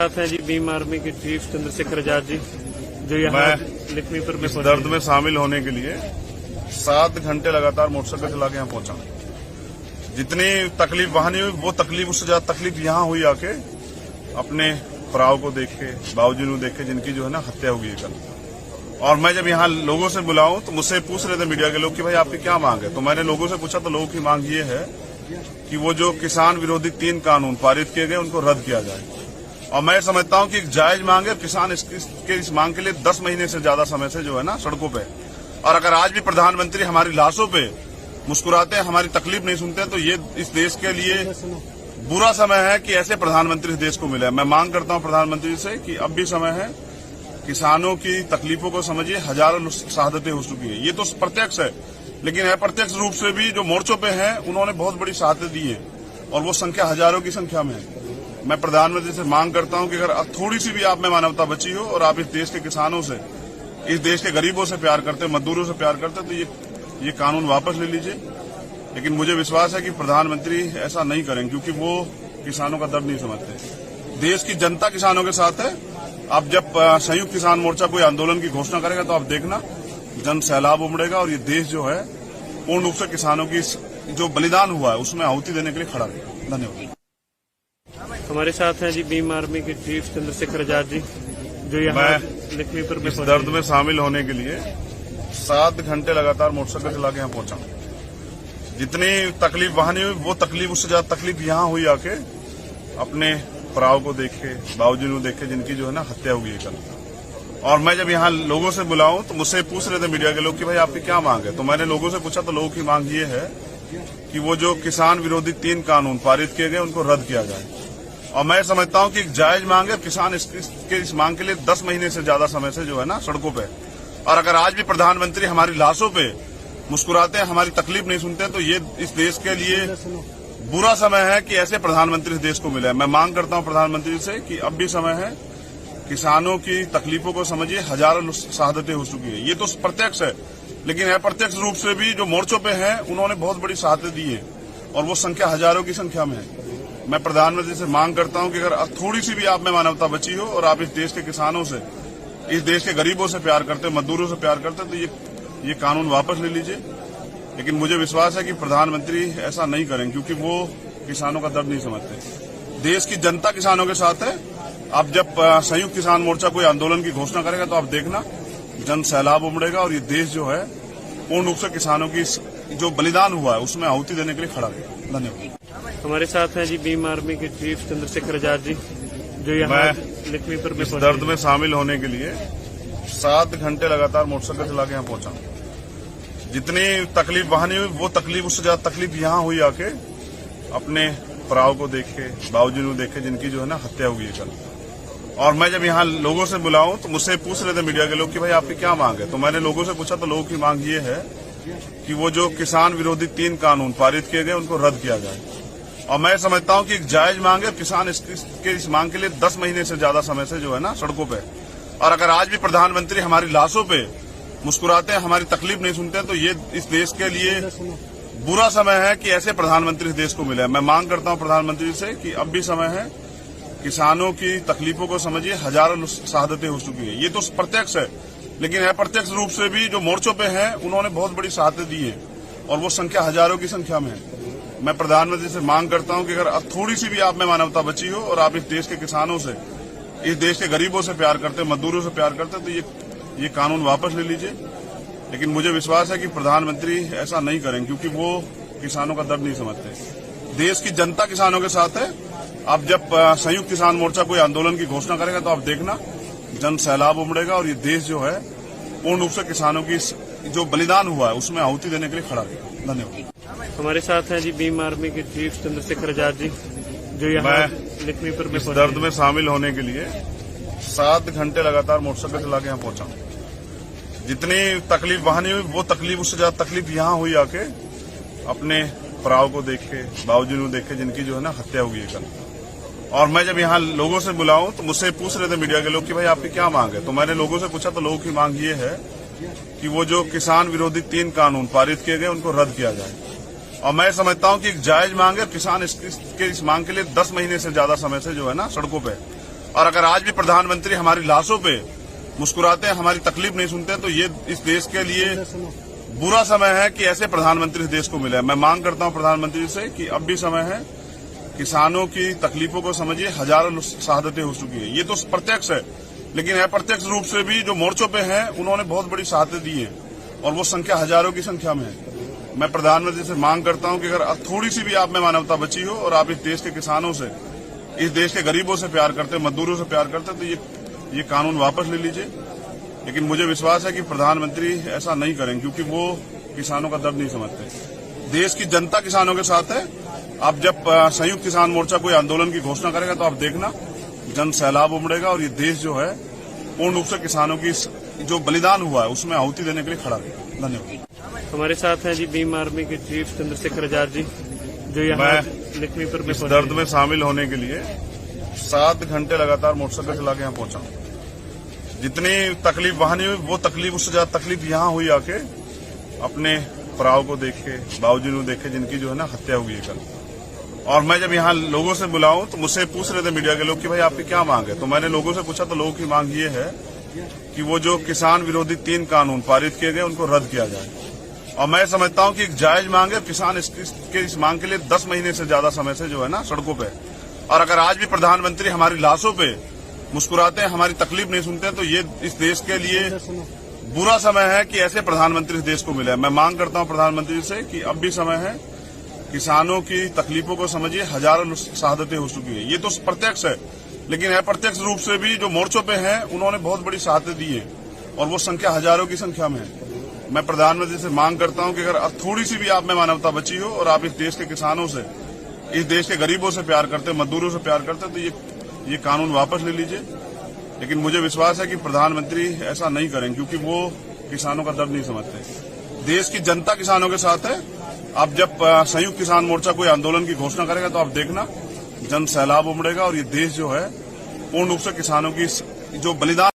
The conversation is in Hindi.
साथ हैं जी भीम आर्मी के चीफ चंद्रशेखर आजाद जी, जो यहाँ लक्ष्मीपुर में इस दर्द में शामिल होने के लिए 7 घंटे लगातार मोटरसाइकिल चला के यहाँ पहुंचा। जितनी तकलीफ वहां नहीं हुई, वो तकलीफ उससे ज्यादा तकलीफ यहाँ हुई आके अपने भराव को देख के, बाबूजी को देख के, जिनकी जो है ना हत्या हुई है कल। और मैं जब यहाँ लोगों से बुलाऊं तो मुझसे पूछ रहे थे मीडिया के लोग कि भाई आपकी क्या मांग है, तो मैंने लोगों से पूछा तो लोगों की मांग ये है कि वो जो किसान विरोधी 3 कानून पारित किए गए उनको रद्द किया जाए। और मैं समझता हूं कि एक जायज मांग है। किसान इस मांग के लिए 10 महीने से ज्यादा समय से जो है ना सड़कों पे, और अगर आज भी प्रधानमंत्री हमारी लाशों पे मुस्कुराते हैं, हमारी तकलीफ नहीं सुनते हैं, तो ये इस देश के लिए बुरा समय है कि ऐसे प्रधानमंत्री इस देश को मिले। मैं मांग करता हूं प्रधानमंत्री से कि अब भी समय है, किसानों की तकलीफों को समझिए। हजारों शहादतें हो चुकी है, ये तो प्रत्यक्ष है, लेकिन अप्रत्यक्ष रूप से भी जो मोर्चों पे हैं उन्होंने बहुत बड़ी शहादतें दी है, और वो संख्या हजारों की संख्या में है। मैं प्रधानमंत्री से मांग करता हूं कि अगर थोड़ी सी भी आप में मानवता बची हो और आप इस देश के किसानों से, इस देश के गरीबों से प्यार करते, मजदूरों से प्यार करते, तो ये कानून वापस ले लीजिए। लेकिन मुझे विश्वास है कि प्रधानमंत्री ऐसा नहीं करेंगे, क्योंकि वो किसानों का दर्द नहीं समझते। देश की जनता किसानों के साथ है। अब जब संयुक्त किसान मोर्चा कोई आंदोलन की घोषणा करेगा तो आप देखना जन सैलाब उमड़ेगा, और ये देश जो है पूर्ण रूप से किसानों की जो बलिदान हुआ है उसमें आहुति देने के लिए खड़ा रहेगा। धन्यवाद। हमारे साथ हैं जी भीम आर्मी के चीफ चंद्रशेखर आजाद जी, जो यहाँ लक्ष्मीपुर में इस दर्द में शामिल होने के लिए 7 घंटे लगातार मोटरसाइकिल चला के यहाँ पहुंचा। जितनी तकलीफ वहां नहीं हुई, वो तकलीफ उससे ज्यादा तकलीफ यहाँ हुई आके अपने भराव को देख के, बाबूजी को देख के, जिनकी जो है ना हत्या हुई है कल। और मैं जब यहाँ लोगों से बुलाऊं तो मुझसे पूछ रहे थे मीडिया के लोग कि भाई आपकी क्या मांग है, तो मैंने लोगों से पूछा तो लोगों की मांग ये है कि वो जो किसान विरोधी 3 कानून पारित किए गए उनको रद्द किया जाए। और मैं समझता हूं कि एक जायज मांग है। किसान इस मांग के लिए 10 महीने से ज्यादा समय से जो है ना सड़कों पे, और अगर आज भी प्रधानमंत्री हमारी लाशों पे मुस्कुराते हैं, हमारी तकलीफ नहीं सुनते हैं, तो ये इस देश के लिए बुरा समय है कि ऐसे प्रधानमंत्री इस देश को मिले। मैं मांग करता हूं प्रधानमंत्री से कि अब भी समय है, किसानों की तकलीफों को समझिए। हजारों शहादतें हो चुकी है, ये तो प्रत्यक्ष है, लेकिन अप्रत्यक्ष रूप से भी जो मोर्चों पे हैं उन्होंने बहुत बड़ी शहादतें दी है, और वो संख्या हजारों की संख्या में है। मैं प्रधानमंत्री से मांग करता हूं कि अगर थोड़ी सी भी आप में मानवता बची हो और आप इस देश के किसानों से, इस देश के गरीबों से प्यार करते, मजदूरों से प्यार करते, तो ये कानून वापस ले लीजिए। लेकिन मुझे विश्वास है कि प्रधानमंत्री ऐसा नहीं करेंगे, क्योंकि वो किसानों का दर्द नहीं समझते। देश की जनता किसानों के साथ है। अब जब संयुक्त किसान मोर्चा कोई आंदोलन की घोषणा करेगा तो आप देखना जन सैलाब उमड़ेगा, और ये देश जो है पूर्ण रूप से किसानों की जो बलिदान हुआ है उसमें आहुति देने के लिए खड़ा रहेगा। धन्यवाद। हमारे साथ हैं जी भीम आर्मी के चीफ चंद्रशेखर आजाद जी, जो यहाँ लक्ष्मीपुर में इस दर्द में शामिल होने के लिए 7 घंटे लगातार मोटरसाइकिल चला के यहाँ पहुंचा। जितनी तकलीफ वहां नहीं हुई, वो तकलीफ उससे ज्यादा तकलीफ यहाँ हुई आके अपने भराव को देख के, बाबूजी को देख के, जिनकी जो है ना हत्या हुई है कल। और मैं जब यहाँ लोगों से बुलाऊं तो मुझसे पूछ रहे थे मीडिया के लोग कि भाई आपकी क्या मांग है, तो मैंने लोगों से पूछा तो लोगों की मांग ये है कि वो जो किसान विरोधी 3 कानून पारित किए गए उनको रद्द किया जाए। और मैं समझता हूं कि एक जायज मांग है। किसान इस मांग के लिए 10 महीने से ज्यादा समय से जो है ना सड़कों पे, और अगर आज भी प्रधानमंत्री हमारी लाशों पे मुस्कुराते हैं, हमारी तकलीफ नहीं सुनते हैं, तो ये इस देश के लिए बुरा समय है कि ऐसे प्रधानमंत्री इस देश को मिले। मैं मांग करता हूं प्रधानमंत्री से कि अब भी समय है, किसानों की तकलीफों को समझिए। हजारों शहादतें हो चुकी है, ये तो प्रत्यक्ष है, लेकिन अप्रत्यक्ष रूप से भी जो मोर्चों पे हैं उन्होंने बहुत बड़ी शहादतें दी है, और वो संख्या हजारों की संख्या में है। मैं प्रधानमंत्री से मांग करता हूं कि अगर थोड़ी सी भी आप में मानवता बची हो और आप इस देश के किसानों से, इस देश के गरीबों से प्यार करते, मजदूरों से प्यार करते, तो ये कानून वापस ले लीजिए। लेकिन मुझे विश्वास है कि प्रधानमंत्री ऐसा नहीं करेंगे, क्योंकि वो किसानों का दर्द नहीं समझते। देश की जनता किसानों के साथ है। अब जब संयुक्त किसान मोर्चा कोई आंदोलन की घोषणा करेगा तो आप देखना जन सैलाब उमड़ेगा, और ये देश जो है पूर्ण रूप से किसानों की जो बलिदान हुआ है उसमें आहुति देने के लिए खड़ा रहेगा। धन्यवाद। हमारे साथ हैं जी भीम आर्मी के चीफ चंद्रशेखर आजाद जी, जो यहाँ लक्ष्मीपुर में इस दर्द में शामिल होने के लिए 7 घंटे लगातार मोटरसाइकिल चला के यहाँ पहुंचा। जितनी तकलीफ वहां नहीं हुई, वो तकलीफ उससे ज्यादा तकलीफ यहाँ हुई आके अपने भराव को देख के, बाबूजी को देख के, जिनकी जो है ना हत्या हुई है कल। और मैं जब यहाँ लोगों से बुलाऊं तो मुझसे पूछ रहे थे मीडिया के लोग कि भाई आपकी क्या मांग है, तो मैंने लोगों से पूछा तो लोगों की मांग ये है कि वो जो किसान विरोधी 3 कानून पारित किए गए उनको रद्द किया जाए। और मैं समझता हूं कि एक जायज मांग है। किसान इस मांग के लिए 10 महीने से ज्यादा समय से जो है ना सड़कों पे, और अगर आज भी प्रधानमंत्री हमारी लाशों पे मुस्कुराते हैं, हमारी तकलीफ नहीं सुनते हैं, तो ये इस देश के लिए बुरा समय है कि ऐसे प्रधानमंत्री इस देश को मिले। मैं मांग करता हूं प्रधानमंत्री से कि अब भी समय है, किसानों की तकलीफों को समझिए। हजारों शहादतें हो चुकी है, ये तो प्रत्यक्ष है, लेकिन अप्रत्यक्ष रूप से भी जो मोर्चों पे हैं उन्होंने बहुत बड़ी शहादतें दी है और वो संख्या हजारों की संख्या में है। मैं प्रधानमंत्री से मांग करता हूं कि अगर थोड़ी सी भी आप में मानवता बची हो और आप इस देश के किसानों से, इस देश के गरीबों से प्यार करते, मजदूरों से प्यार करते, तो ये कानून वापस ले लीजिए। लेकिन मुझे विश्वास है कि प्रधानमंत्री ऐसा नहीं करेंगे, क्योंकि वो किसानों का दर्द नहीं समझते। देश की जनता किसानों के साथ है। अब जब संयुक्त किसान मोर्चा कोई आंदोलन की घोषणा करेगा तो आप देखना जन सैलाब उमड़ेगा और ये देश जो है पूर्ण रूप से किसानों की जो बलिदान हुआ है उसमें आहुति देने के लिए खड़ा रहेगा। धन्यवाद। हमारे साथ हैं जी भीम आर्मी के चीफ चंद्रशेखर आजाद जी, जो यहाँ लखीमपुर में इस दर्द में शामिल होने के लिए 7 घंटे लगातार मोटरसाइकिल चला के यहाँ पहुंचा। जितनी तकलीफ वहां नहीं हुई, वो तकलीफ उससे ज्यादा तकलीफ यहाँ हुई आके अपने भराव को देख के, बाबूजी को देख के, जिनकी जो है ना हत्या हुई है कल। और मैं जब यहाँ लोगों से बुलाऊं तो मुझसे पूछ रहे थे मीडिया के लोग कि भाई आपकी क्या मांग है, तो मैंने लोगों से पूछा तो लोगों की मांग ये है कि वो जो किसान विरोधी 3 कानून पारित किए गए उनको रद्द किया जाए। और मैं समझता हूं कि एक जायज मांग है। किसान इस मांग के लिए 10 महीने से ज्यादा समय से जो है ना सड़कों पे। और अगर आज भी प्रधानमंत्री हमारी लाशों पे मुस्कुराते हैं, हमारी तकलीफ नहीं सुनते हैं, तो ये इस देश के लिए बुरा समय है कि ऐसे प्रधानमंत्री इस देश को मिले। मैं मांग करता हूं प्रधानमंत्री से कि अब भी समय है, किसानों की तकलीफों को समझिए। हजारों शहादतें हो चुकी है, ये तो प्रत्यक्ष है, लेकिन अप्रत्यक्ष रूप से भी जो मोर्चों पे हैं उन्होंने बहुत बड़ी शहादतें दी है और वो संख्या हजारों की संख्या में है। मैं प्रधानमंत्री से मांग करता हूं कि अगर थोड़ी सी भी आप में मानवता बची हो और आप इस देश के किसानों से, इस देश के गरीबों से प्यार करते, मजदूरों से प्यार करते, तो ये कानून वापस ले लीजिए। लेकिन मुझे विश्वास है कि प्रधानमंत्री ऐसा नहीं करेंगे, क्योंकि वो किसानों का दर्द नहीं समझते। देश की जनता किसानों के साथ है। अब जब संयुक्त किसान मोर्चा कोई आंदोलन की घोषणा करेगा तो आप देखना जन सैलाब उमड़ेगा और ये देश जो है पूर्ण रूप से किसानों की जो बलिदान